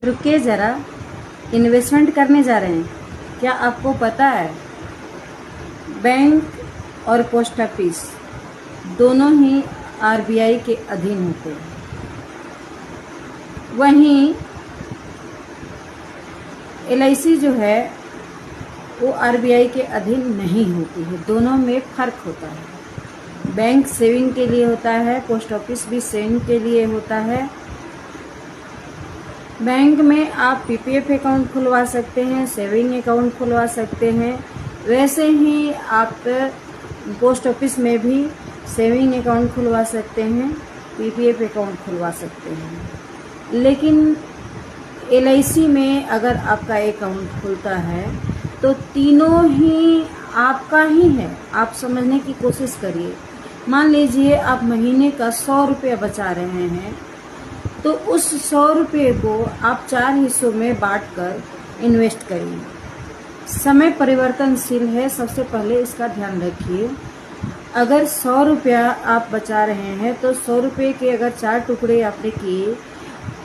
रुकिए ज़रा, इन्वेस्टमेंट करने जा रहे हैं। क्या आपको पता है बैंक और पोस्ट ऑफिस दोनों ही आरबीआई के अधीन होते हैं। वहीं एलआईसी जो है वो आरबीआई के अधीन नहीं होती है। दोनों में फ़र्क होता है। बैंक सेविंग के लिए होता है, पोस्ट ऑफिस भी सेविंग के लिए होता है। बैंक में आप पीपीएफ अकाउंट खुलवा सकते हैं, सेविंग अकाउंट खुलवा सकते हैं। वैसे ही आप पोस्ट ऑफिस में भी सेविंग अकाउंट खुलवा सकते हैं, पीपीएफ अकाउंट खुलवा सकते हैं। लेकिन एलआईसी में अगर आपका अकाउंट खुलता है तो तीनों ही आपका ही है। आप समझने की कोशिश करिए। मान लीजिए आप महीने का 100 रुपया बचा रहे हैं, तो उस 100 रुपये को आप 4 हिस्सों में बांटकर इन्वेस्ट करिए। समय परिवर्तनशील है, सबसे पहले इसका ध्यान रखिए। अगर 100 रुपया आप बचा रहे हैं तो 100 रुपये के अगर 4 टुकड़े आपने किए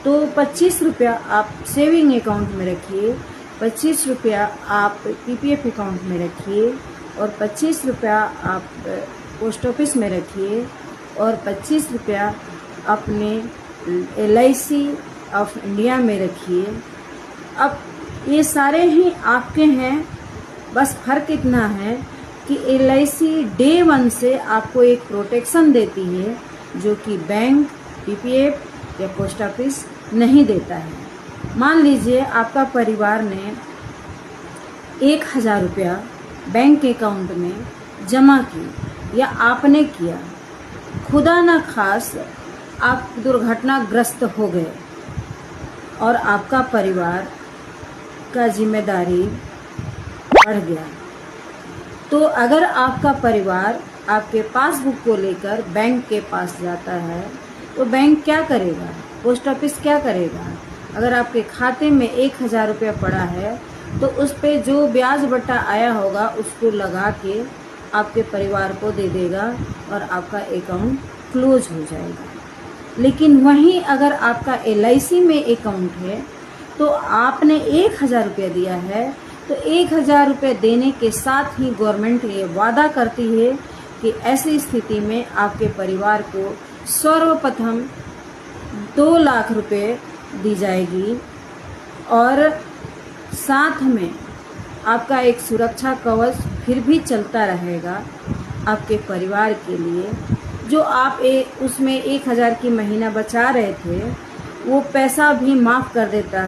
तो 25 रुपया आप सेविंग अकाउंट में रखिए, 25 रुपया आप पीपीएफ अकाउंट में रखिए और 25 रुपया आप पोस्ट ऑफिस में रखिए और 25 रुपया अपने एलआईसी ऑफ इंडिया में रखिए। अब ये सारे ही आपके हैं, बस फ़र्क इतना है कि एलआईसी डे 1 से आपको एक प्रोटेक्शन देती है जो कि बैंक, पीपीएफ या पोस्ट ऑफिस नहीं देता है। मान लीजिए आपका परिवार ने 1000 रुपया बैंक अकाउंट में जमा की या आपने किया, खुदा न खास आप दुर्घटनाग्रस्त हो गए और आपका परिवार का जिम्मेदारी बढ़ गया, तो अगर आपका परिवार आपके पासबुक को लेकर बैंक के पास जाता है तो बैंक क्या करेगा, पोस्ट ऑफिस क्या करेगा? अगर आपके खाते में 1000 रुपया पड़ा है तो उस पे जो ब्याज बट्टा आया होगा उसको लगा के आपके परिवार को दे देगा और आपका अकाउंट क्लोज हो जाएगा। लेकिन वहीं अगर आपका एलआईसी में अकाउंट है तो आपने 1000 रुपया दिया है, तो 1000 रुपये देने के साथ ही गवर्नमेंट ये वादा करती है कि ऐसी स्थिति में आपके परिवार को सर्वप्रथम 2 लाख रुपए दी जाएगी और साथ में आपका एक सुरक्षा कवच फिर भी चलता रहेगा आपके परिवार के लिए। जो आप उसमें 1000 की महीना बचा रहे थे वो पैसा भी माफ़ कर देता है।